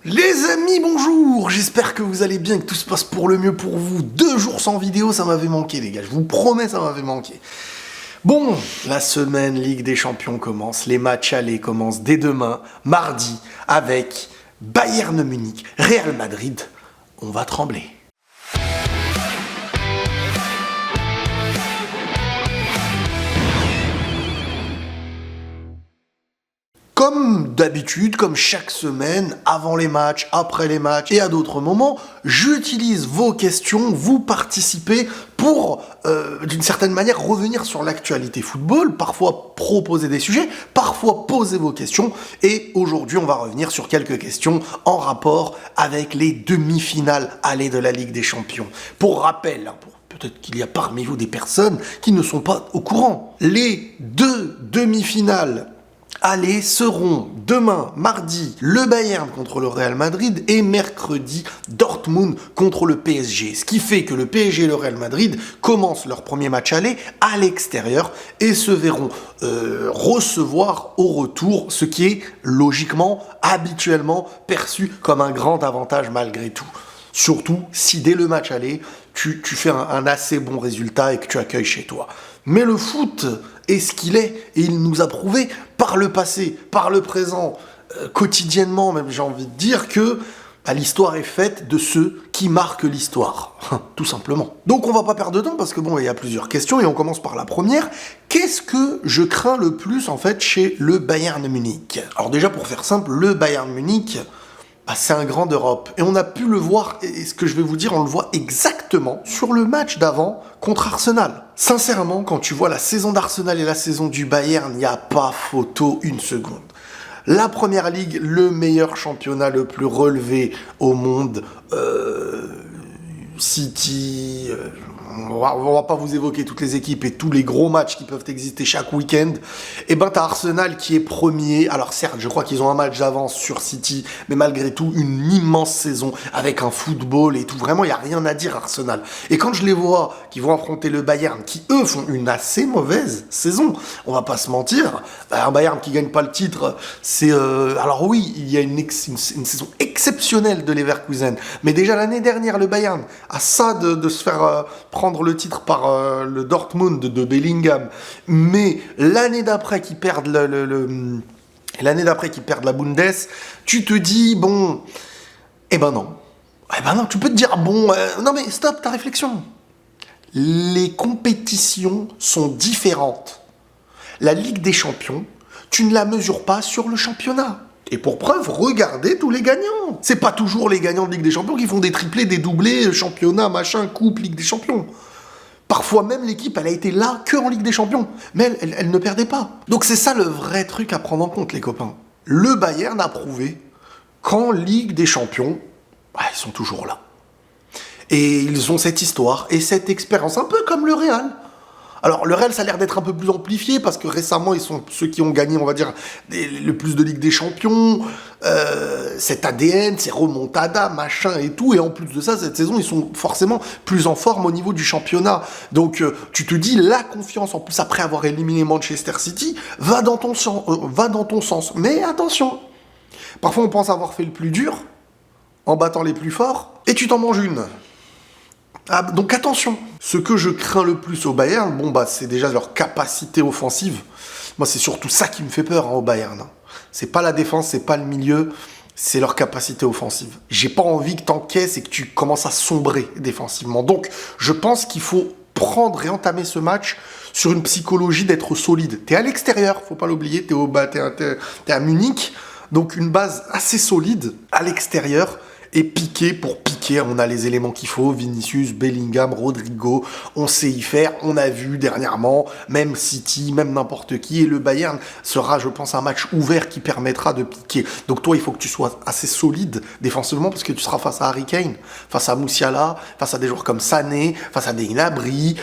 Les amis, bonjour. J'espère que vous allez bien, que tout se passe pour le mieux pour vous. 2 jours sans vidéo, ça m'avait manqué les gars, je vous promets, ça m'avait manqué. Bon, la semaine Ligue des Champions commence, les matchs allés commencent dès demain, mardi, avec Bayern Munich, Real Madrid. On va trembler. Comme d'habitude, comme chaque semaine, avant les matchs, après les matchs et à d'autres moments, j'utilise vos questions, vous participez pour, d'une certaine manière, revenir sur l'actualité football, parfois proposer des sujets, parfois poser vos questions. Et aujourd'hui, on va revenir sur quelques questions en rapport avec les demi-finales allées de la Ligue des Champions. Pour rappel, peut-être qu'il y a parmi vous des personnes qui ne sont pas au courant. Les 2 demi-finales allez seront demain, mardi, le Bayern contre le Real Madrid et mercredi, Dortmund contre le PSG. Ce qui fait que le PSG et le Real Madrid commencent leur premier match aller à l'extérieur et se verront recevoir au retour, ce qui est logiquement, habituellement perçu comme un grand avantage malgré tout. Surtout si dès le match aller, tu fais un assez bon résultat et que tu accueilles chez toi. Mais le foot est ce qu'il est, et il nous a prouvé par le passé, par le présent, quotidiennement même, j'ai envie de dire que l'histoire est faite de ceux qui marquent l'histoire, tout simplement. Donc on va pas perdre de temps, parce que bon, il y a plusieurs questions, et on commence par la première. Qu'est-ce que je crains le plus, en fait, chez le Bayern Munich? Alors déjà, pour faire simple, le Bayern Munich, c'est un grand d'Europe. Et on a pu le voir, et ce que je vais vous dire, on le voit exactement sur le match d'avant contre Arsenal. Sincèrement, quand tu vois la saison d'Arsenal et la saison du Bayern, il n'y a pas photo une seconde. La Première Ligue, le meilleur championnat le plus relevé au monde, City... on va pas vous évoquer toutes les équipes et tous les gros matchs qui peuvent exister chaque week-end. Et ben t'as Arsenal qui est premier. Alors certes, je crois qu'ils ont un match d'avance sur City, mais malgré tout, une immense saison avec un football et tout. Vraiment, il n'y a rien à dire Arsenal. Et quand je les vois qui vont affronter le Bayern, qui eux font une assez mauvaise saison, on va pas se mentir, un Bayern qui gagne pas le titre, c'est... alors oui, il y a une saison exceptionnelle de Leverkusen, mais déjà l'année dernière, le Bayern a ça de se faire... prendre le titre par le Dortmund de Bellingham, mais l'année d'après qu'ils perdent l'année d'après qu'ils perdent la Bundes, tu te dis bon, non, tu peux te dire bon, non mais stop ta réflexion. Les compétitions sont différentes. La Ligue des Champions, tu ne la mesures pas sur le championnat. Et pour preuve, regardez tous les gagnants. C'est pas toujours les gagnants de Ligue des Champions qui font des triplés, des doublés, championnat, machin, coupe, Ligue des Champions. Parfois même l'équipe, elle a été là que en Ligue des Champions. Mais elle ne perdait pas. Donc c'est ça le vrai truc à prendre en compte, les copains. Le Bayern a prouvé qu'en Ligue des Champions, ils sont toujours là. Et ils ont cette histoire et cette expérience, un peu comme le Real. Alors, le Real, ça a l'air d'être un peu plus amplifié, parce que récemment, ils sont ceux qui ont gagné, on va dire, le plus de Ligue des Champions, cet ADN, ces remontadas, machin et tout, et en plus de ça, cette saison, ils sont forcément plus en forme au niveau du championnat. Donc, tu te dis, la confiance, en plus, après avoir éliminé Manchester City, va dans ton sens. Mais attention, parfois, on pense avoir fait le plus dur, en battant les plus forts, et tu t'en manges une. Donc attention, ce que je crains le plus au Bayern, c'est déjà leur capacité offensive. Moi, c'est surtout ça qui me fait peur au Bayern. C'est pas la défense, c'est pas le milieu, c'est leur capacité offensive. J'ai pas envie que t'encaisses et que tu commences à sombrer défensivement. Donc, je pense qu'il faut prendre et entamer ce match sur une psychologie d'être solide. T'es à l'extérieur, faut pas l'oublier, t'es à Munich, donc une base assez solide à l'extérieur. Et piquer pour piquer, on a les éléments qu'il faut, Vinicius, Bellingham, Rodrigo, on sait y faire, on a vu dernièrement, même City, même n'importe qui, et le Bayern sera, je pense, un match ouvert qui permettra de piquer. Donc toi, il faut que tu sois assez solide défensivement, parce que tu seras face à Harry Kane, face à Musiala, face à des joueurs comme Sané, face à des Gnabry,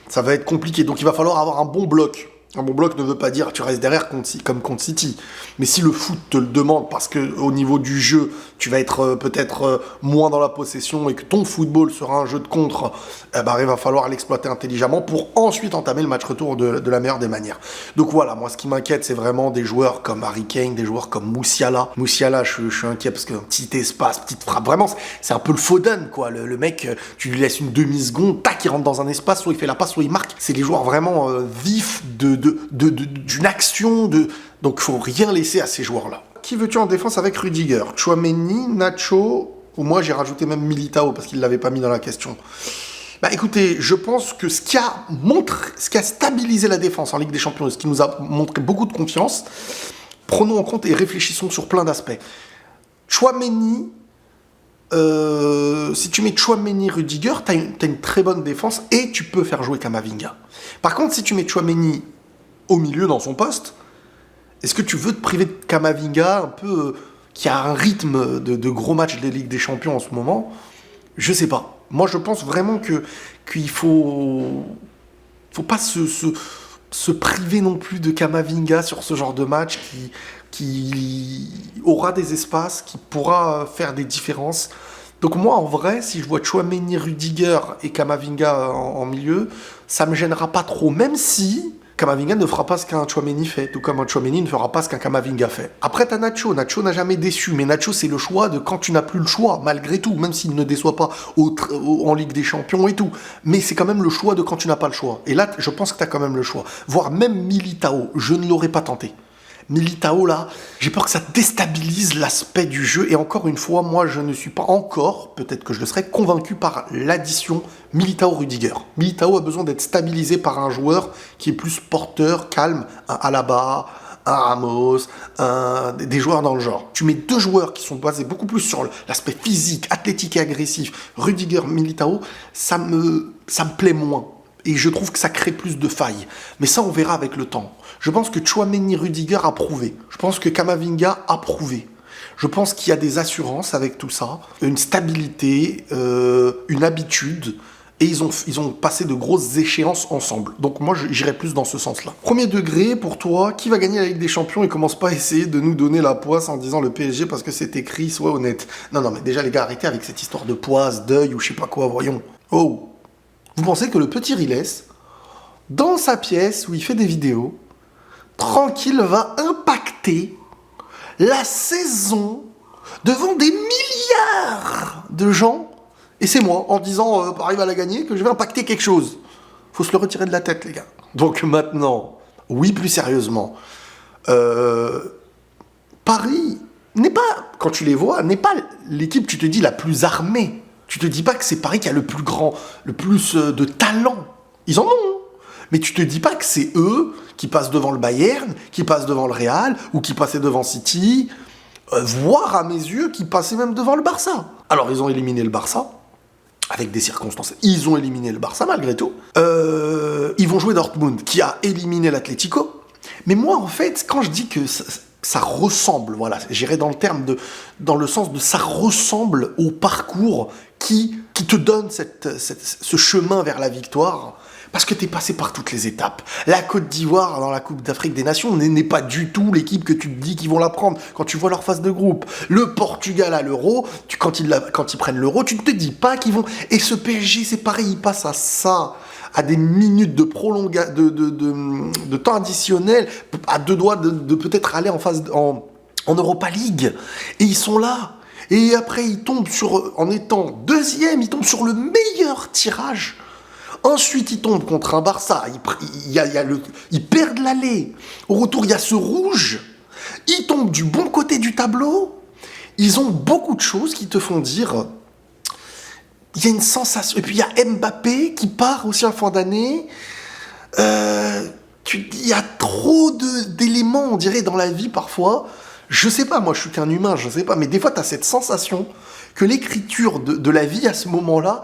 ça va être compliqué, donc il va falloir avoir un bon bloc. Un bon bloc ne veut pas dire tu restes derrière comme contre City. Mais si le foot te le demande parce que au niveau du jeu, tu vas être peut-être moins dans la possession et que ton football sera un jeu de contre, il va falloir l'exploiter intelligemment pour ensuite entamer le match retour de la meilleure des manières. Donc voilà, moi ce qui m'inquiète, c'est vraiment des joueurs comme Harry Kane, des joueurs comme Moussiala. Moussiala, je suis inquiet parce qu'un petit espace, petite frappe, vraiment, c'est un peu le Foden, quoi. Le mec, tu lui laisses une demi-seconde, tac, il rentre dans un espace, soit il fait la passe, soit il marque. C'est des joueurs vraiment vifs d'une action, donc faut rien laisser à ces joueurs-là. Qui veux-tu en défense avec Rudiger? Tchouaméni, Nacho, ou moi j'ai rajouté même Militao parce qu'il ne l'avait pas mis dans la question. Écoutez, je pense que ce qui a stabilisé la défense en Ligue des Champions, ce qui nous a montré beaucoup de confiance, prenons en compte et réfléchissons sur plein d'aspects. Tchouaméni, si tu mets Tchouaméni, Rudiger, t'as une très bonne défense et tu peux faire jouer Camavinga. Par contre, si tu mets Tchouaméni au milieu dans son poste, est-ce que tu veux te priver de Camavinga un peu qui a un rythme de gros matchs des Ligues des Champions en ce moment? Je sais pas. Moi, je pense vraiment qu'il faut pas se priver non plus de Camavinga sur ce genre de match qui aura des espaces, qui pourra faire des différences. Donc moi, en vrai, si je vois Tchouaméni, Rudiger et Camavinga en milieu, ça me gênera pas trop, même si Camavinga ne fera pas ce qu'un Tchouaméni fait, tout comme un Tchouaméni ne fera pas ce qu'un Camavinga fait. Après, t'as Nacho. Nacho n'a jamais déçu, mais Nacho, c'est le choix de quand tu n'as plus le choix, malgré tout, même s'il ne déçoit pas en Ligue des Champions et tout. Mais c'est quand même le choix de quand tu n'as pas le choix. Et là, je pense que t'as quand même le choix. Voire même Militao, je ne l'aurais pas tenté. Militao, là, j'ai peur que ça déstabilise l'aspect du jeu. Et encore une fois, moi, je ne suis pas encore, peut-être que je le serai, convaincu par l'addition Militao-Rudiger. Militao a besoin d'être stabilisé par un joueur qui est plus porteur, calme, un Alaba, un Ramos, des joueurs dans le genre. Tu mets deux joueurs qui sont basés beaucoup plus sur l'aspect physique, athlétique et agressif, Rudiger, Militao, ça me plaît moins. Et je trouve que ça crée plus de failles. Mais ça, on verra avec le temps. Je pense que Tchouaméni, Rudiger a prouvé. Je pense que Camavinga a prouvé. Je pense qu'il y a des assurances avec tout ça, une stabilité, une habitude. Et ils ont passé de grosses échéances ensemble. Donc moi, j'irais plus dans ce sens-là. Premier degré, pour toi, qui va gagner la Ligue des Champions? Et commence pas à essayer de nous donner la poisse en disant le PSG parce que c'est écrit, sois honnête. Non, mais déjà, les gars, arrêtez avec cette histoire de poisse, d'œil ou je sais pas quoi, voyons. Oh! Vous pensez que le petit Riles, dans sa pièce où il fait des vidéos, tranquille, va impacter la saison devant des milliards de gens, et c'est moi, en disant Paris va la gagner, que je vais impacter quelque chose. Faut se le retirer de la tête, les gars. Donc maintenant, oui, plus sérieusement, Paris n'est pas, quand tu les vois, n'est pas l'équipe, tu te dis, la plus armée. Tu te dis pas que c'est Paris qui a le plus de talent. Ils en ont, hein. Mais tu te dis pas que c'est eux qui passent devant le Bayern, qui passent devant le Real, ou qui passaient devant City, voire à mes yeux, qui passaient même devant le Barça. Alors ils ont éliminé le Barça, avec des circonstances. Ils ont éliminé le Barça malgré tout. Ils vont jouer Dortmund, qui a éliminé l'Atlético. Mais moi, en fait, quand je dis que ça ressemble, voilà, j'irai dans le sens de ça ressemble au parcours qui te donne ce chemin vers la victoire, parce que t'es passé par toutes les étapes. La Côte d'Ivoire dans la Coupe d'Afrique des Nations n'est pas du tout l'équipe que tu te dis qu'ils vont la prendre quand tu vois leur phase de groupe. Le Portugal à l'Euro, quand ils prennent l'Euro, tu ne te dis pas qu'ils vont... Et ce PSG, c'est pareil, il passe à ça, à des minutes de de temps additionnel, à deux doigts de peut-être aller en Europa League. Et ils sont là. Et après, ils tombent en étant deuxième, ils tombent sur le meilleur tirage. Ensuite, ils tombent contre un Barça. Ils perdent l'aller. Au retour, il y a ce rouge. Ils tombent du bon côté du tableau. Ils ont beaucoup de choses qui te font dire... Il y a une sensation. Et puis, il y a Mbappé qui part aussi en fin d'année. Il y a trop d'éléments, on dirait, dans la vie, parfois. Je sais pas, moi, je suis qu'un humain, je sais pas. Mais des fois, tu as cette sensation que l'écriture de la vie, à ce moment-là,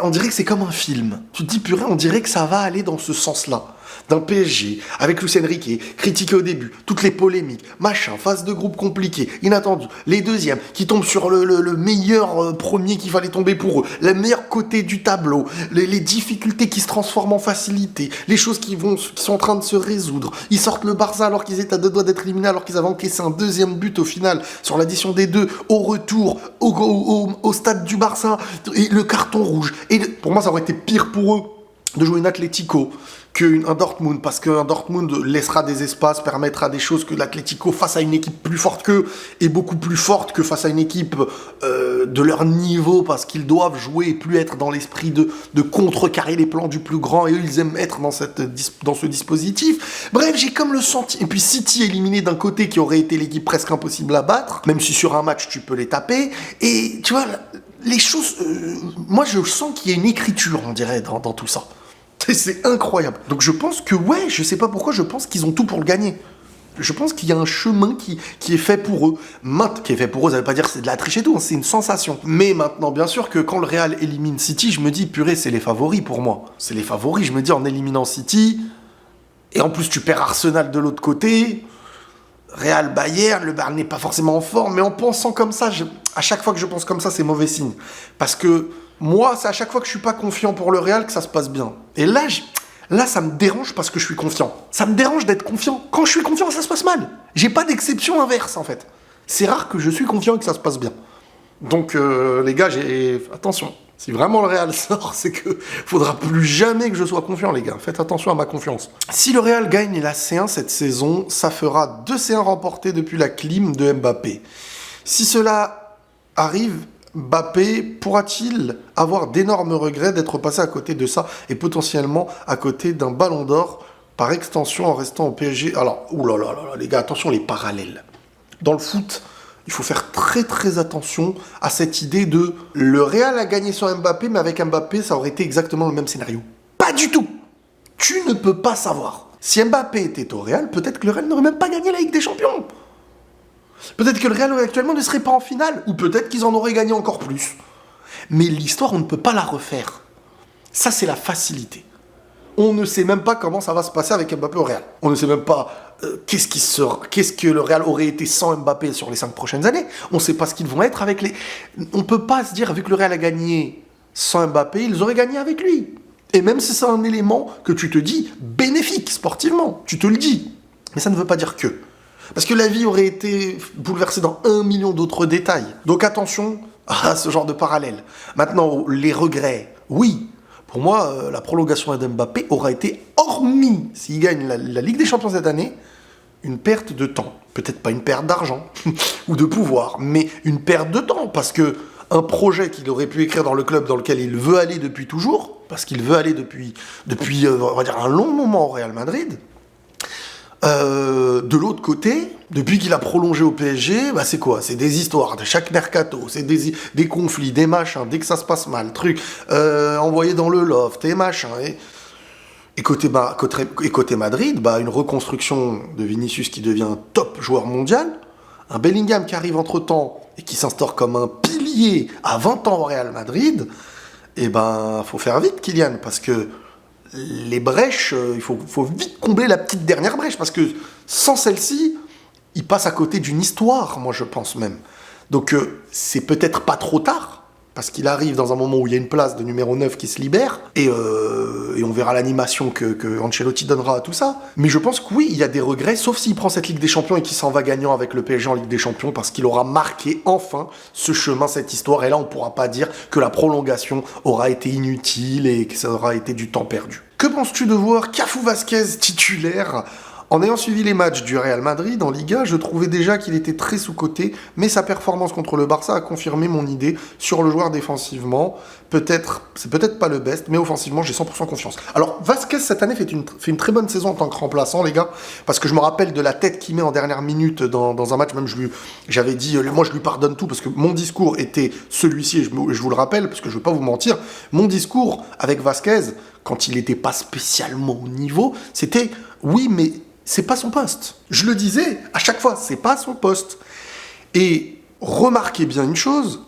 on dirait que c'est comme un film. Tu te dis, purée, on dirait que ça va aller dans ce sens-là. d'un PSG, avec Luis Enrique, critiqué au début, toutes les polémiques, machin, phase de groupe compliquée, inattendu, les deuxièmes qui tombent sur le meilleur premier qu'il fallait tomber pour eux, le meilleur côté du tableau, les difficultés qui se transforment en facilité, les choses qui sont en train de se résoudre. Ils sortent le Barça alors qu'ils étaient à deux doigts d'être éliminés, alors qu'ils avaient encaissé un deuxième but au final, sur l'addition des deux, au retour, au stade du Barça, et le carton rouge. Et pour moi, ça aurait été pire pour eux de jouer une Atlético qu'un Dortmund, parce qu'un Dortmund laissera des espaces, permettra des choses que l'Atlético, face à une équipe plus forte qu'eux, est beaucoup plus forte que face à une équipe de leur niveau, parce qu'ils doivent jouer et plus être dans l'esprit de contrecarrer les plans du plus grand, et eux, ils aiment être dans ce dispositif. Bref, j'ai comme le sentiment... Et puis City éliminé d'un côté qui aurait été l'équipe presque impossible à battre, même si sur un match, tu peux les taper, et tu vois, les choses... moi, je sens qu'il y a une écriture, on dirait, dans tout ça. C'est incroyable. Donc je pense que, ouais, je sais pas pourquoi, je pense qu'ils ont tout pour le gagner. Je pense qu'il y a un chemin qui est fait pour eux. Qui est fait pour eux, ça veut pas dire que c'est de la triche et tout, hein, c'est une sensation. Mais maintenant, bien sûr que quand le Real élimine City, je me dis, purée, c'est les favoris pour moi. C'est les favoris, je me dis, en éliminant City, et en plus tu perds Arsenal de l'autre côté, Real Bayern, le Bayern n'est pas forcément en forme, mais en pensant comme ça, à chaque fois que je pense comme ça, c'est mauvais signe. Parce que moi, c'est à chaque fois que je suis pas confiant pour le Real que ça se passe bien. Et là, ça me dérange parce que je suis confiant. Ça me dérange d'être confiant. Quand je suis confiant, ça se passe mal. J'ai pas d'exception inverse, en fait. C'est rare que je suis confiant et que ça se passe bien. Donc, les gars, attention. Si vraiment le Real sort, c'est que faudra plus jamais que je sois confiant, les gars. Faites attention à ma confiance. Si le Real gagne la C1 cette saison, ça fera 2 C1 remportés depuis la clim de Mbappé. Si cela arrive, Mbappé pourra-t-il avoir d'énormes regrets d'être passé à côté de ça et potentiellement à côté d'un ballon d'or par extension en restant au PSG? Alors, oulala, les gars, attention les parallèles. Dans le foot, il faut faire très très attention à cette idée de le Real a gagné sur Mbappé, mais avec Mbappé, ça aurait été exactement le même scénario. Pas du tout. Tu ne peux pas savoir. Si Mbappé était au Real, peut-être que le Real n'aurait même pas gagné la Ligue des Champions. Peut-être que le Real actuellement ne serait pas en finale, ou peut-être qu'ils en auraient gagné encore plus. Mais l'histoire, on ne peut pas la refaire. Ça, c'est la facilité. On ne sait même pas comment ça va se passer avec Mbappé au Real. On ne sait même pas qu'est-ce que le Real aurait été sans Mbappé sur les 5 prochaines années. On ne sait pas ce qu'ils vont être avec les... On ne peut pas se dire, vu que le Real a gagné sans Mbappé, ils auraient gagné avec lui. Et même si c'est un élément que tu te dis bénéfique sportivement, tu te le dis. Mais ça ne veut pas dire que... Parce que la vie aurait été bouleversée dans 1 million d'autres détails. Donc attention à ce genre de parallèle. Maintenant, les regrets, oui. Pour moi, la prolongation d'Mbappé aura été, hormis s'il gagne la Ligue des Champions cette année, une perte de temps. Peut-être pas une perte d'argent ou de pouvoir, mais une perte de temps. Parce que un projet qu'il aurait pu écrire dans le club dans lequel il veut aller depuis toujours, parce qu'il veut aller depuis on va dire, un long moment au Real Madrid... de l'autre côté, depuis qu'il a prolongé au PSG, bah c'est quoi? C'est des histoires de chaque mercato, c'est des conflits, des machins, dès que ça se passe mal, trucs envoyés dans le loft et machin. Et côté Madrid, bah une reconstruction de Vinicius qui devient un top joueur mondial, un Bellingham qui arrive entre-temps et qui s'instaure comme un pilier à 20 ans au Real Madrid, et ben faut faire vite Kylian, parce que les brèches, il faut vite combler la petite dernière brèche, parce que sans celle-ci, il passe à côté d'une histoire, moi je pense même. Donc c'est peut-être pas trop tard, parce qu'il arrive dans un moment où il y a une place de numéro 9 qui se libère, et on verra l'animation que Ancelotti donnera à tout ça. Mais je pense que oui, il y a des regrets, sauf s'il prend cette Ligue des Champions et qu'il s'en va gagnant avec le PSG en Ligue des Champions, parce qu'il aura marqué enfin ce chemin, cette histoire, et là on pourra pas dire que la prolongation aura été inutile et que ça aura été du temps perdu. Que penses-tu de voir Cafu Vasquez titulaire? En ayant suivi les matchs du Real Madrid en Liga, je trouvais déjà qu'il était très sous-coté, mais sa performance contre le Barça a confirmé mon idée sur le joueur défensivement. C'est peut-être pas le best, mais offensivement, j'ai 100% confiance. Alors, Vasquez, cette année, fait une très bonne saison en tant que remplaçant, les gars, parce que je me rappelle de la tête qu'il met en dernière minute dans un match, même j'avais dit, moi je lui pardonne tout, parce que mon discours était celui-ci, et je vous le rappelle, parce que je ne veux pas vous mentir, mon discours avec Vasquez, quand il n'était pas spécialement au niveau, c'était, oui, mais c'est pas son poste. Je le disais à chaque fois, c'est pas son poste. Et remarquez bien une chose,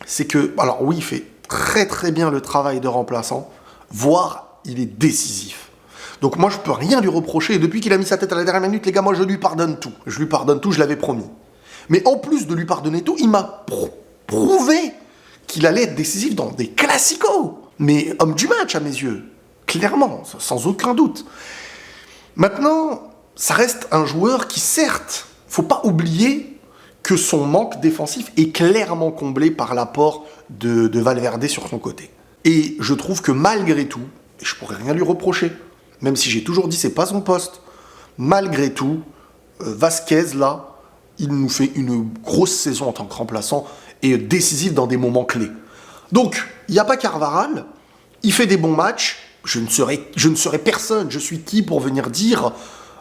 c'est que, alors oui, il fait très très bien le travail de remplaçant, voire il est décisif. Donc moi, je peux rien lui reprocher. Et depuis qu'il a mis sa tête à la dernière minute, les gars, moi, je lui pardonne tout. Je lui pardonne tout, je l'avais promis. Mais en plus de lui pardonner tout, il m'a prouvé qu'il allait être décisif dans des classicos. Mais homme du match, à mes yeux. Clairement, sans aucun doute. Maintenant, ça reste un joueur qui, certes, faut pas oublier que son manque défensif est clairement comblé par l'apport de Valverde sur son côté. Et je trouve que malgré tout, et je pourrais rien lui reprocher, même si j'ai toujours dit c'est pas son poste, malgré tout, Vasquez, là, il nous fait une grosse saison en tant que remplaçant et décisif dans des moments clés. Donc, il n'y a pas Carvajal, il fait des bons matchs, je ne serai personne, je suis qui pour venir dire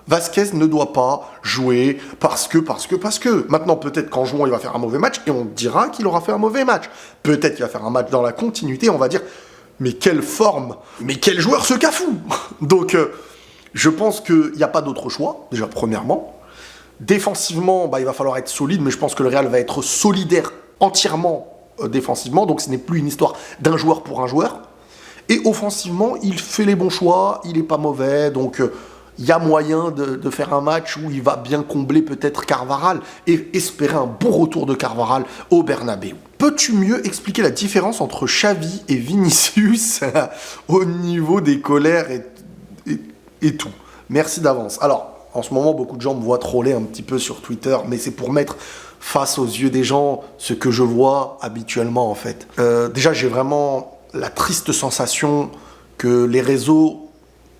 Vasquez ne doit pas jouer parce que. Maintenant, peut-être qu'en jouant, il va faire un mauvais match et on dira qu'il aura fait un mauvais match. Peut-être qu'il va faire un match dans la continuité, on va dire mais quelle forme, mais quel joueur ce Cafou. Donc, je pense qu'il n'y a pas d'autre choix, déjà premièrement. Défensivement, il va falloir être solide, mais je pense que le Real va être solidaire entièrement défensivement, donc ce n'est plus une histoire d'un joueur pour un joueur. Et offensivement, il fait les bons choix, il n'est pas mauvais, donc il y a moyen de faire un match où il va bien combler peut-être Carvajal et espérer un bon retour de Carvajal au Bernabéu. Peux-tu mieux expliquer la différence entre Xavi et Vinicius au niveau des colères et tout? Merci d'avance. Alors, en ce moment, beaucoup de gens me voient troller un petit peu sur Twitter, mais c'est pour mettre face aux yeux des gens ce que je vois habituellement, en fait. Déjà, j'ai vraiment la triste sensation que les réseaux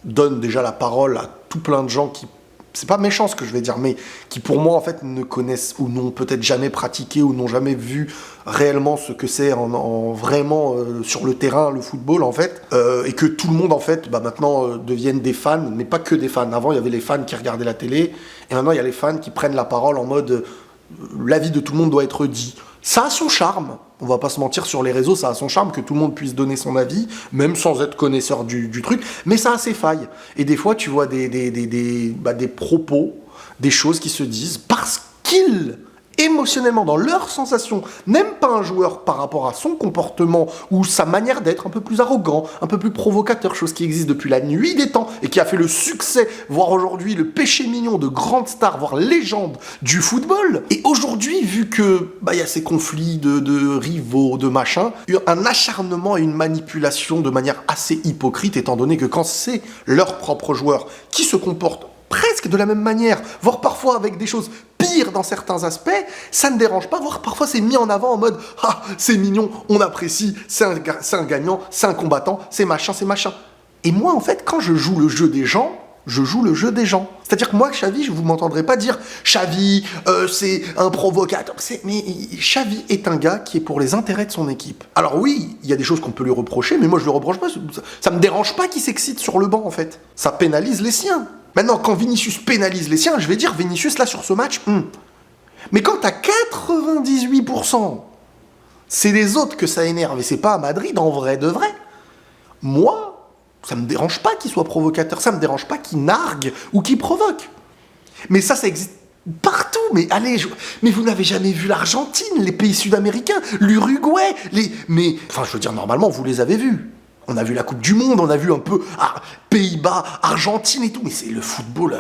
donnent déjà la parole à tout plein de gens qui, c'est pas méchant ce que je vais dire, mais qui pour moi en fait ne connaissent ou n'ont peut-être jamais pratiqué ou n'ont jamais vu réellement ce que c'est en vraiment sur le terrain le football en fait, et que tout le monde en fait maintenant deviennent des fans, mais pas que des fans. Avant il y avait les fans qui regardaient la télé et maintenant il y a les fans qui prennent la parole en mode l'avis de tout le monde doit être dit. Ça a son charme, on va pas se mentir, sur les réseaux, ça a son charme que tout le monde puisse donner son avis, même sans être connaisseur du truc, mais ça a ses failles. Et des fois, tu vois des propos, des choses qui se disent parce qu'ils, émotionnellement, dans leurs sensations, n'aiment pas un joueur par rapport à son comportement ou sa manière d'être un peu plus arrogant, un peu plus provocateur, chose qui existe depuis la nuit des temps et qui a fait le succès, voire aujourd'hui le péché mignon de grandes stars, voire légendes du football. Et aujourd'hui, vu que y a ces conflits de rivaux, de machin, un acharnement et une manipulation de manière assez hypocrite, étant donné que quand c'est leur propre joueur qui se comporte presque de la même manière, voire parfois avec des choses pires dans certains aspects, ça ne dérange pas, voire parfois c'est mis en avant en mode « Ah, c'est mignon, on apprécie, c'est un gagnant, c'est un combattant, c'est machin, c'est machin ». Et moi, en fait, quand je joue le jeu des gens, je joue le jeu des gens. C'est-à-dire que moi, Xavi, je ne vous m'entendrez pas dire « Xavi, c'est un provocateur ». Mais Xavi est un gars qui est pour les intérêts de son équipe. Alors oui, il y a des choses qu'on peut lui reprocher, mais moi, je ne lui reproche pas. Ça ne me dérange pas qu'il s'excite sur le banc, en fait. Ça pénalise les siens. Maintenant, quand Vinicius pénalise les siens, je vais dire Vinicius, là, sur ce match, Mais quand t'as 98%, c'est les autres que ça énerve, et c'est pas à Madrid, en vrai de vrai. Moi, ça me dérange pas qu'il soit provocateur, ça me dérange pas qu'il nargue ou qu'il provoque. Mais ça existe partout. Mais allez, mais vous n'avez jamais vu l'Argentine, les pays sud-américains, l'Uruguay, Enfin, je veux dire, normalement, vous les avez vus. On a vu la Coupe du Monde, on a vu un peu Pays-Bas, Argentine et tout. Mais c'est le football,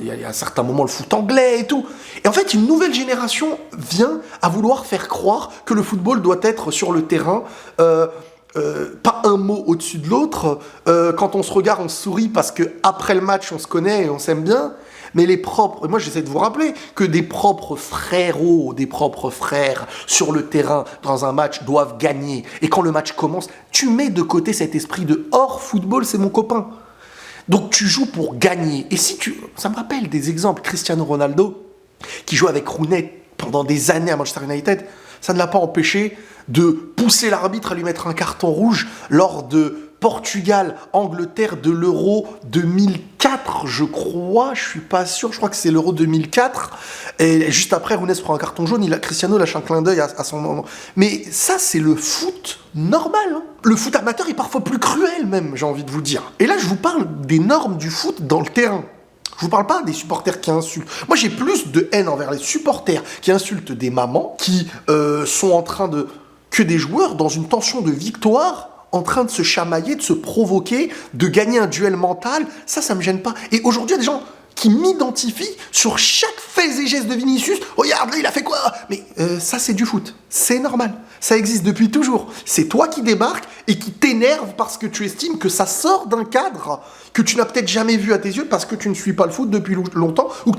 il y a un certain moment le foot anglais et tout. Et en fait, une nouvelle génération vient à vouloir faire croire que le football doit être sur le terrain, pas un mot au-dessus de l'autre. Quand on se regarde, on sourit parce qu'après le match, on se connaît et on s'aime bien. Mais moi j'essaie de vous rappeler que des propres frérots, des propres frères sur le terrain dans un match doivent gagner. Et quand le match commence, tu mets de côté cet esprit de hors football, c'est mon copain. Donc tu joues pour gagner. Et ça me rappelle des exemples. Cristiano Ronaldo, qui joue avec Rooney pendant des années à Manchester United, ça ne l'a pas empêché de pousser l'arbitre à lui mettre un carton rouge lors de Portugal-Angleterre de l'Euro 2004, je crois, je suis pas sûr, je crois que c'est l'Euro 2004, et juste après, Rooney se prend un carton jaune, Cristiano lâche un clin d'œil à son moment. Mais ça, c'est le foot normal, hein. Le foot amateur est parfois plus cruel même, j'ai envie de vous dire. Et là, je vous parle des normes du foot dans le terrain. Je vous parle pas des supporters qui insultent. Moi, j'ai plus de haine envers les supporters qui insultent des mamans, qui sont en train que des joueurs dans une tension de victoire, en train de se chamailler, de se provoquer, de gagner un duel mental. Ça me gêne pas. Et aujourd'hui, il y a des gens qui m'identifient sur chaque fait et geste de Vinicius. Regarde, là, il a fait quoi? Mais ça, c'est du foot. C'est normal. Ça existe depuis toujours. C'est toi qui débarques et qui t'énerve parce que tu estimes que ça sort d'un cadre que tu n'as peut-être jamais vu à tes yeux parce que tu ne suis pas le foot depuis longtemps ou que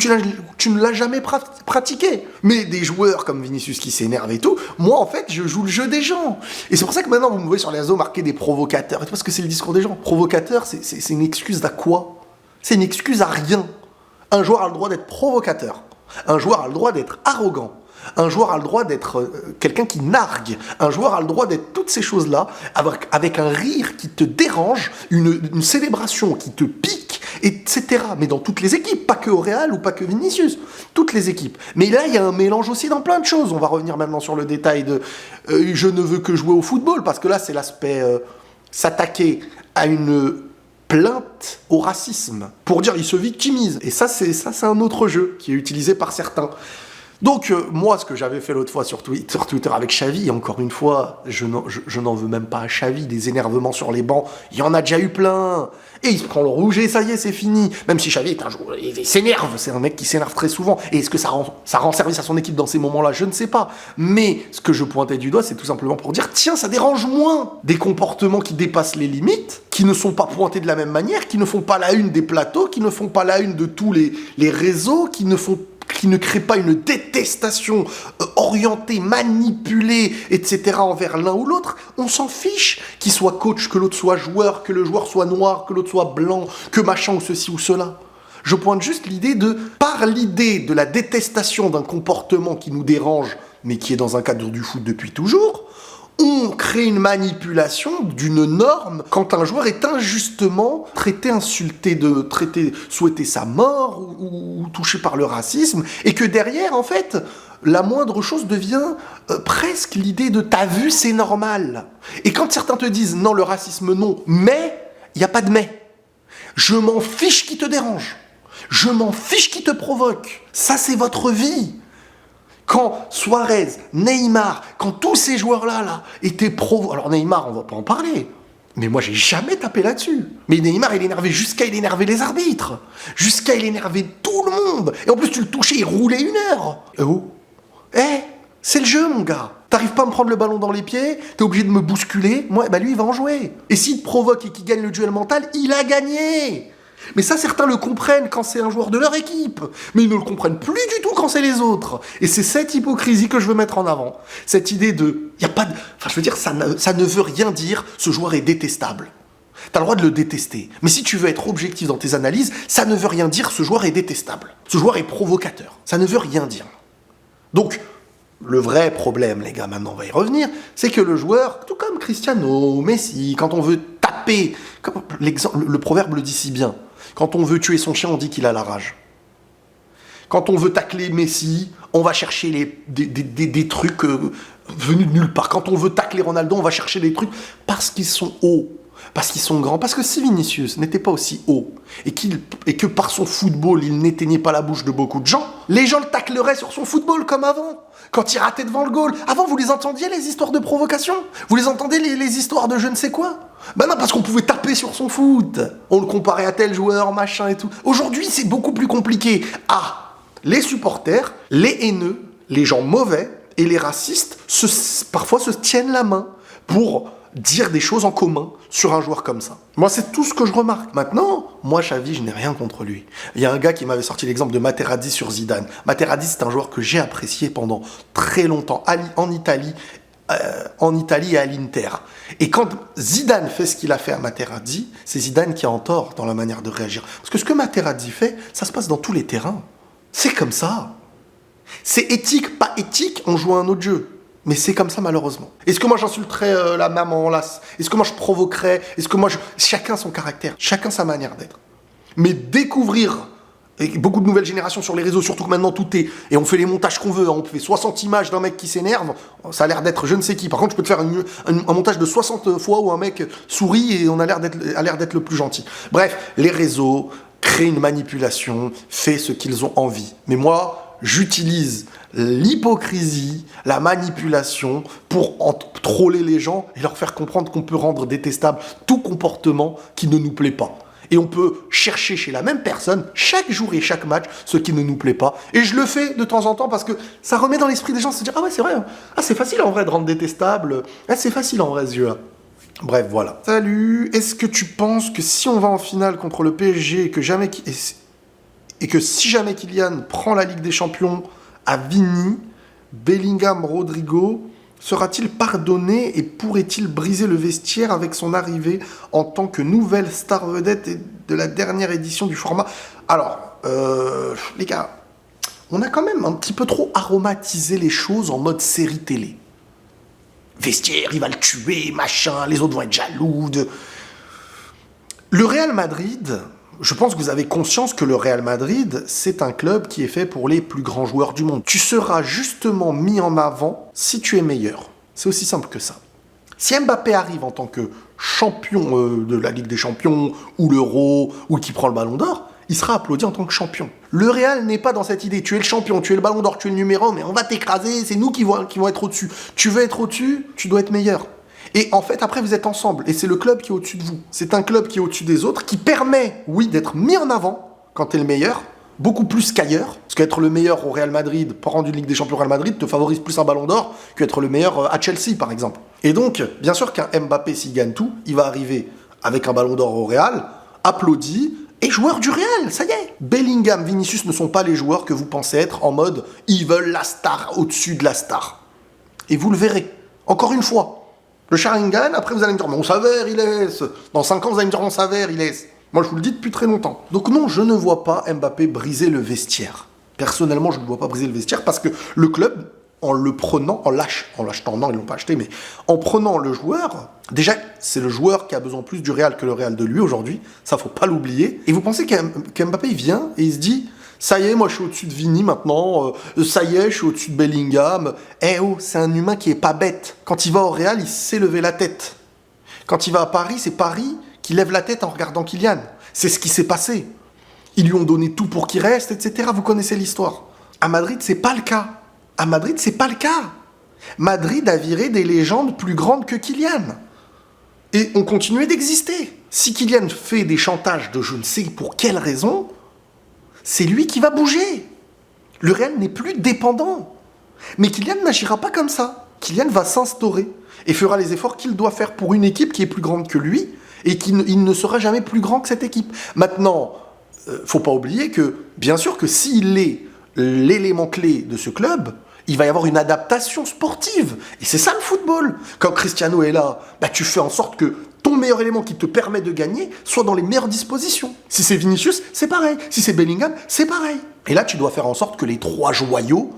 tu ne l'as jamais pratiqué. Mais des joueurs comme Vinicius qui s'énervent et tout, moi, en fait, je joue le jeu des gens. Et c'est pour ça que maintenant, vous me voyez sur les réseaux marquer des provocateurs. Et tout parce que c'est le discours des gens. Provocateur, c'est une excuse à quoi? C'est une excuse à rien. Un joueur a le droit d'être provocateur. Un joueur a le droit d'être arrogant. Un joueur a le droit d'être quelqu'un qui nargue. Un joueur a le droit d'être toutes ces choses-là, avec un rire qui te dérange, une célébration qui te pique, etc. Mais dans toutes les équipes, pas que au Real ou pas que Vinicius. Toutes les équipes. Mais là, il y a un mélange aussi dans plein de choses. On va revenir maintenant sur le détail de je ne veux que jouer au football, parce que là, c'est l'aspect s'attaquer à une plainte au racisme pour dire il se victimise. Et ça c'est un autre jeu qui est utilisé par certains. Donc moi, ce que j'avais fait l'autre fois sur Twitter avec Xavi, et encore une fois, je n'en veux même pas à Xavi, des énervements sur les bancs, il y en a déjà eu plein. Et il se prend le rouge et ça y est, c'est fini. Même si Xavi est un joueur, il s'énerve, c'est un mec qui s'énerve très souvent. Et est-ce que ça rend service à son équipe dans ces moments-là? Je ne sais pas. Mais ce que je pointais du doigt, c'est tout simplement pour dire, tiens, ça dérange moins des comportements qui dépassent les limites, qui ne sont pas pointés de la même manière, qui ne font pas la une des plateaux, qui ne font pas la une de tous les réseaux, qui ne crée pas une détestation orientée, manipulée, etc. envers l'un ou l'autre. On s'en fiche qu'il soit coach, que l'autre soit joueur, que le joueur soit noir, que l'autre soit blanc, que machin ou ceci ou cela. Je pointe juste par l'idée de la détestation d'un comportement qui nous dérange, mais qui est dans un cadre du foot depuis toujours, on crée une manipulation d'une norme quand un joueur est injustement traité, insulté, souhaité sa mort ou touché par le racisme, et que derrière, en fait, la moindre chose devient presque l'idée de t'as vu, c'est normal. Et quand certains te disent non, le racisme non, mais il n'y a pas de mais. Je m'en fiche qui te dérange. Je m'en fiche qui te provoque. Ça, c'est votre vie. Quand Suarez, Neymar, quand tous ces joueurs-là étaient alors Neymar, on va pas en parler, mais moi j'ai jamais tapé là-dessus. Mais Neymar, il énervait jusqu'à il énerver les arbitres, jusqu'à il énerver tout le monde. Et en plus tu le touchais, il roulait 1 heure. C'est le jeu, mon gars. T'arrives pas à me prendre le ballon dans les pieds, t'es obligé de me bousculer. Moi, lui, il va en jouer. Et s'il te provoque et qu'il gagne le duel mental, il a gagné. Mais ça, certains le comprennent quand c'est un joueur de leur équipe, mais ils ne le comprennent plus du tout quand c'est les autres. Et c'est cette hypocrisie que je veux mettre en avant. Cette idée de... Il y a pas de... Enfin, je veux dire, ça ne veut rien dire, ce joueur est détestable. T'as le droit de le détester. Mais si tu veux être objectif dans tes analyses, ça ne veut rien dire, ce joueur est détestable. Ce joueur est provocateur. Ça ne veut rien dire. Donc, le vrai problème, les gars, maintenant on va y revenir, c'est que le joueur, tout comme Cristiano, Messi, quand on veut taper, comme le proverbe le dit si bien, quand on veut tuer son chien, on dit qu'il a la rage. Quand on veut tacler Messi, on va chercher des trucs venus de nulle part. Quand on veut tacler Ronaldo, on va chercher des trucs parce qu'ils sont hauts, parce qu'ils sont grands. Parce que si Vinicius n'était pas aussi haut et que par son football, il n'éteignait pas la bouche de beaucoup de gens, les gens le tacleraient sur son football comme avant. Quand il ratait devant le goal. Avant, vous les entendiez, les histoires de provocation? Vous les entendez, les histoires de je ne sais quoi? Ben non, parce qu'on pouvait taper sur son foot. On le comparait à tel joueur, machin et tout. Aujourd'hui, c'est beaucoup plus compliqué. Les supporters, les haineux, les gens mauvais et les racistes parfois se tiennent la main pour dire des choses en commun sur un joueur comme ça. Moi, c'est tout ce que je remarque. Maintenant, moi, Xavi, je n'ai rien contre lui. Il y a un gars qui m'avait sorti l'exemple de Materazzi sur Zidane. Materazzi, c'est un joueur que j'ai apprécié pendant très longtemps en Italie et à l'Inter. Et quand Zidane fait ce qu'il a fait à Materazzi, c'est Zidane qui a en tort dans la manière de réagir. Parce que ce que Materazzi fait, ça se passe dans tous les terrains. C'est comme ça. C'est éthique, pas éthique, on joue à un autre jeu. Mais c'est comme ça, malheureusement. Est-ce que moi, j'insulterais la maman en lasse? Est-ce que moi, je provoquerais? Est-ce que moi, chacun son caractère, chacun sa manière d'être. Mais découvrir, et beaucoup de nouvelles générations sur les réseaux, surtout que maintenant, tout est... Et on fait les montages qu'on veut, on fait 60 images d'un mec qui s'énerve, ça a l'air d'être je ne sais qui. Par contre, je peux te faire un montage de 60 fois où un mec sourit et on a l'air d'être le plus gentil. Bref, les réseaux créent une manipulation, fait ce qu'ils ont envie. Mais moi... moi, j'utilise l'hypocrisie, la manipulation pour troller les gens et leur faire comprendre qu'on peut rendre détestable tout comportement qui ne nous plaît pas. Et on peut chercher chez la même personne, chaque jour et chaque match, ce qui ne nous plaît pas. Et je le fais de temps en temps parce que ça remet dans l'esprit des gens de se dire « Ah ouais, c'est vrai, hein. Ah, c'est facile en vrai de rendre détestable. Ah, c'est facile en vrai ce jeu-là. » Bref, voilà. Salut. Est-ce que tu penses que si on va en finale contre le PSG et que si jamais Kylian prend la Ligue des Champions à Vini, Bellingham, Rodrigo, sera-t-il pardonné et pourrait-il briser le vestiaire avec son arrivée en tant que nouvelle star vedette de la dernière édition du format? Alors, les gars, on a quand même un petit peu trop aromatisé les choses en mode série télé. Vestiaire, il va le tuer, machin, les autres vont être jaloux. Le Real Madrid, je pense que vous avez conscience que le Real Madrid, c'est un club qui est fait pour les plus grands joueurs du monde. Tu seras justement mis en avant si tu es meilleur. C'est aussi simple que ça. Si Mbappé arrive en tant que champion de la Ligue des Champions, ou l'Euro, ou qui prend le Ballon d'Or, il sera applaudi en tant que champion. Le Real n'est pas dans cette idée. Tu es le champion, tu es le Ballon d'Or, tu es le numéro 1, mais on va t'écraser, c'est nous qui vont être au-dessus. Tu veux être au-dessus, tu dois être meilleur. Et en fait, après, vous êtes ensemble. Et c'est le club qui est au-dessus de vous. C'est un club qui est au-dessus des autres, qui permet, oui, d'être mis en avant quand tu es le meilleur, beaucoup plus qu'ailleurs. Parce qu'être le meilleur au Real Madrid, pour rendre une Ligue des Champions au Real Madrid, te favorise plus un Ballon d'Or qu'être le meilleur à Chelsea, par exemple. Et donc, bien sûr qu'un Mbappé, s'il gagne tout, il va arriver avec un Ballon d'Or au Real, applaudi, et joueur du Real, ça y est. Bellingham, Vinicius ne sont pas les joueurs que vous pensez être en mode « ils veulent la star au-dessus de la star ». Et vous le verrez. Encore une fois, le Sharingan, après vous allez me dire « mais on s'avère, il laisse ». Dans 5 ans, vous allez me dire « on s'avère, il laisse ». Moi, je vous le dis depuis très longtemps. Donc non, je ne vois pas Mbappé briser le vestiaire. Personnellement, je ne vois pas briser le vestiaire parce que le club, en le prenant, en l'achetant, non, ils ne l'ont pas acheté, mais en prenant le joueur, déjà, c'est le joueur qui a besoin plus du Real que le Real de lui aujourd'hui, ça faut pas l'oublier. Et vous pensez qu'Mbappé, il vient et il se dit, ça y est, moi je suis au-dessus de Vini maintenant, ça y est, je suis au-dessus de Bellingham. Eh oh, c'est un humain qui est pas bête. Quand il va au Real, il sait lever la tête. Quand il va à Paris, c'est Paris qui lève la tête en regardant Kylian. C'est ce qui s'est passé. Ils lui ont donné tout pour qu'il reste, etc. Vous connaissez l'histoire. À Madrid, c'est pas le cas. À Madrid, c'est pas le cas. Madrid a viré des légendes plus grandes que Kylian. Et ont continué d'exister. Si Kylian fait des chantages de je ne sais pour quelle raison, c'est lui qui va bouger. Le Real n'est plus dépendant. Mais Kylian n'agira pas comme ça. Kylian va s'instaurer et fera les efforts qu'il doit faire pour une équipe qui est plus grande que lui et il ne sera jamais plus grand que cette équipe. Maintenant, faut pas oublier que, bien sûr que s'il est l'élément clé de ce club, il va y avoir une adaptation sportive. Et c'est ça le football. Quand Cristiano est là, bah, tu fais en sorte que ton meilleur élément qui te permet de gagner soit dans les meilleures dispositions. Si c'est Vinicius, c'est pareil. Si c'est Bellingham, c'est pareil. Et là, tu dois faire en sorte que les trois joyaux,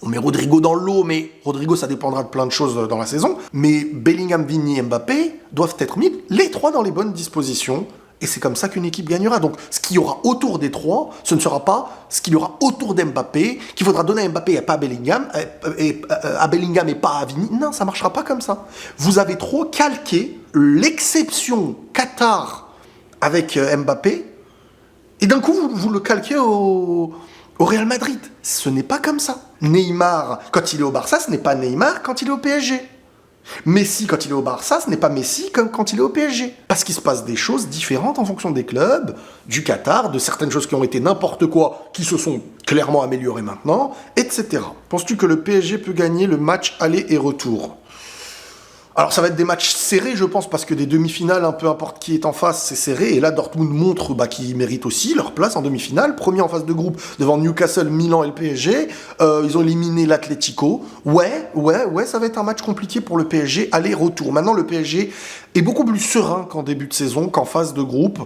on met Rodrigo dans le lot, mais Rodrigo, ça dépendra de plein de choses dans la saison, mais Bellingham, Vini et Mbappé doivent être mis les trois dans les bonnes dispositions. Et c'est comme ça qu'une équipe gagnera. Donc, ce qu'il y aura autour des trois, ce ne sera pas ce qu'il y aura autour d'Mbappé, qu'il faudra donner à Mbappé et pas à Bellingham, à Bellingham et pas à Vini. Non, ça ne marchera pas comme ça. Vous avez trop calqué l'exception Qatar avec Mbappé, et d'un coup, vous le calquez au Real Madrid. Ce n'est pas comme ça. Neymar, quand il est au Barça, ce n'est pas Neymar quand il est au PSG. Messi, quand il est au Barça, ce n'est pas Messi comme quand il est au PSG. Parce qu'il se passe des choses différentes en fonction des clubs, du Qatar, de certaines choses qui ont été n'importe quoi, qui se sont clairement améliorées maintenant, etc. Penses-tu que le PSG peut gagner le match aller et retour ? Alors ça va être des matchs serrés, je pense, parce que des demi-finales, peu importe qui est en face, c'est serré. Et là, Dortmund montre qu'ils méritent aussi leur place en demi-finale. Premier en phase de groupe devant Newcastle, Milan et le PSG. Ils ont éliminé l'Atlético. Ouais, ça va être un match compliqué pour le PSG, aller-retour. Maintenant, le PSG est beaucoup plus serein qu'en début de saison, qu'en phase de groupe.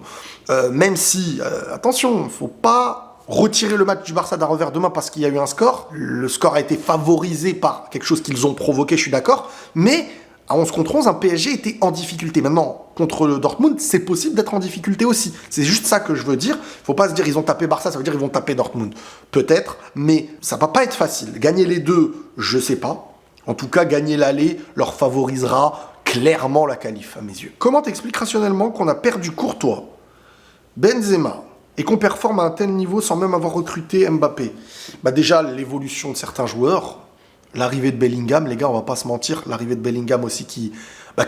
Même si, attention, faut pas retirer le match du Barça d'un revers de main parce qu'il y a eu un score. Le score a été favorisé par quelque chose qu'ils ont provoqué, je suis d'accord. Mais à 11 contre 11, un PSG était en difficulté. Maintenant, contre le Dortmund, c'est possible d'être en difficulté aussi. C'est juste ça que je veux dire. Faut pas se dire ils ont tapé Barça, ça veut dire ils vont taper Dortmund. Peut-être, mais ça va pas être facile. Gagner les deux, je sais pas. En tout cas, gagner l'aller leur favorisera clairement la qualif, à mes yeux. Comment t'expliques rationnellement qu'on a perdu Courtois, Benzema, et qu'on performe à un tel niveau sans même avoir recruté Mbappé. Bah déjà, l'évolution de certains joueurs, l'arrivée de Bellingham, les gars, on va pas se mentir, l'arrivée de Bellingham aussi qui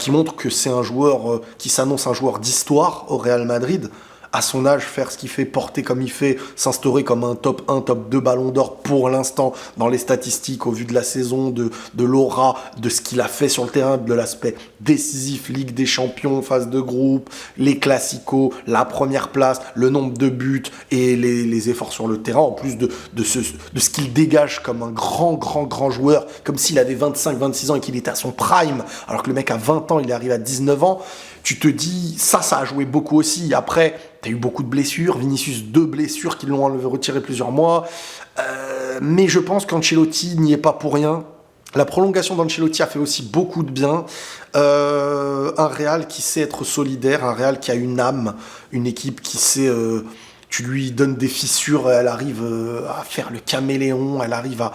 montre que c'est un joueur qui s'annonce un joueur d'histoire au Real Madrid. À son âge, faire ce qu'il fait, porter comme il fait, s'instaurer comme un top 1, top 2 ballon d'or pour l'instant dans les statistiques au vu de la saison, de l'aura, de ce qu'il a fait sur le terrain, de l'aspect décisif, Ligue des Champions, phase de groupe, les classicos, la première place, le nombre de buts et les efforts sur le terrain, en plus de ce qu'il dégage comme un grand joueur, comme s'il avait 25-26 ans et qu'il était à son prime, alors que le mec a 20 ans, il arrive à 19 ans. Tu te dis, ça a joué beaucoup aussi. Après, t'as eu beaucoup de blessures. Vinicius, 2 blessures qui l'ont retiré plusieurs mois. Mais je pense qu'Ancelotti n'y est pas pour rien. La prolongation d'Ancelotti a fait aussi beaucoup de bien. Un Real qui sait être solidaire, un Real qui a une âme, une équipe qui sait... tu lui donnes des fissures, elle arrive à faire le caméléon, elle arrive à...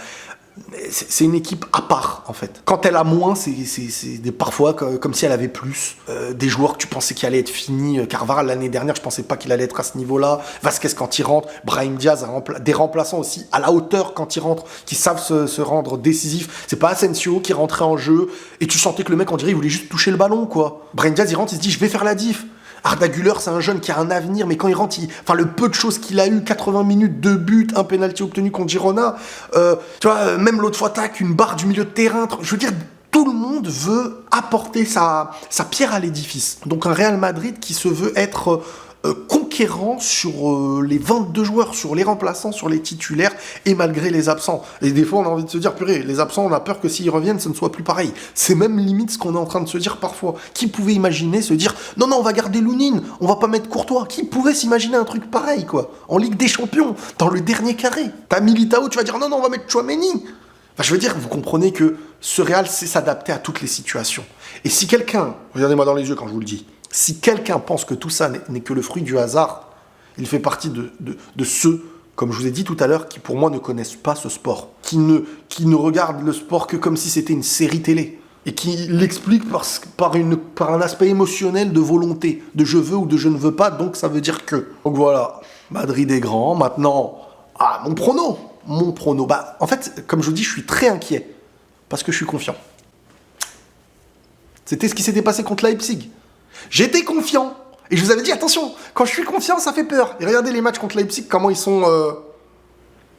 C'est une équipe à part, en fait. Quand elle a moins, c'est parfois comme si elle avait plus. Des joueurs que tu pensais qu'il allait être fini. Carvajal, l'année dernière, je pensais pas qu'il allait être à ce niveau-là. Vasquez, quand il rentre. Brahim Diaz, des remplaçants aussi à la hauteur quand ils rentrent, qui savent se rendre décisifs. C'est pas Asensio qui rentrait en jeu. Et tu sentais que le mec, on dirait, il voulait juste toucher le ballon, quoi. Brahim Diaz, il rentre, il se dit, je vais faire la diff. Arda Güler, c'est un jeune qui a un avenir, mais quand il rentre, le peu de choses qu'il a eu, 80 minutes, 2 buts, un penalty obtenu contre Girona, tu vois, même l'autre fois, tac, une barre du milieu de terrain. Je veux dire, tout le monde veut apporter sa pierre à l'édifice. Donc un Real Madrid qui se veut être conquérant sur les 22 joueurs, sur les remplaçants, sur les titulaires, et malgré les absents. Et des fois, on a envie de se dire, purée, les absents, on a peur que s'ils reviennent, ce ne soit plus pareil. C'est même limite ce qu'on est en train de se dire parfois. Qui pouvait imaginer se dire, non, on va garder Lounine, on va pas mettre Courtois. Qui pouvait s'imaginer un truc pareil, quoi? En Ligue des Champions, dans le dernier carré. T'as Militao, tu vas dire, non, on va mettre Tchouaméni. Enfin, je veux dire, vous comprenez que ce Real sait s'adapter à toutes les situations. Et si quelqu'un, regardez-moi dans les yeux quand je vous le dis, si quelqu'un pense que tout ça n'est que le fruit du hasard, il fait partie de ceux, comme je vous ai dit tout à l'heure, qui pour moi ne connaissent pas ce sport, qui ne regardent le sport que comme si c'était une série télé, et qui l'expliquent par un aspect émotionnel de volonté, de je veux ou de je ne veux pas, donc ça veut dire que. Donc voilà, Madrid est grand, maintenant, mon prono, en fait, comme je vous dis, je suis très inquiet, parce que je suis confiant. C'était ce qui s'était passé contre Leipzig. J'étais confiant. Et je vous avais dit, attention, quand je suis confiant, ça fait peur. Et regardez les matchs contre Leipzig, comment ils sont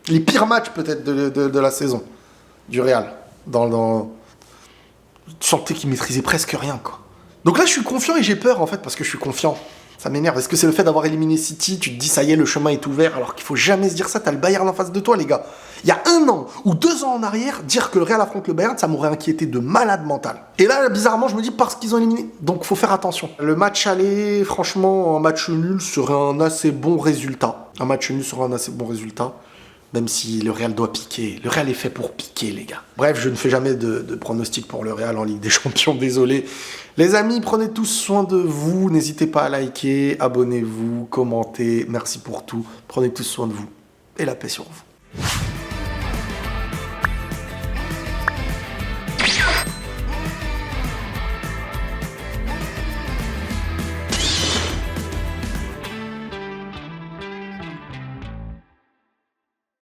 les pires matchs peut-être de la saison du Real. Tu sentais qu'ils maîtrisaient presque rien, quoi. Donc là, je suis confiant et j'ai peur, en fait, parce que je suis confiant. Ça m'énerve. Est-ce que c'est le fait d'avoir éliminé City? Tu te dis, ça y est, le chemin est ouvert, alors qu'il faut jamais se dire ça. T'as le Bayern en face de toi, les gars. Il y a 1 an ou 2 ans en arrière, dire que le Real affronte le Bayern, ça m'aurait inquiété de malade mental. Et là, bizarrement, je me dis parce qu'ils ont éliminé. Donc, faut faire attention. Le match aller, franchement, un match nul serait un assez bon résultat. Un match nul serait un assez bon résultat. Même si le Real doit piquer. Le Real est fait pour piquer, les gars. Bref, je ne fais jamais de pronostic pour le Real en Ligue des Champions, désolé. Les amis, prenez tous soin de vous. N'hésitez pas à liker, abonnez-vous, commentez. Merci pour tout. Prenez tous soin de vous. Et la paix sur vous.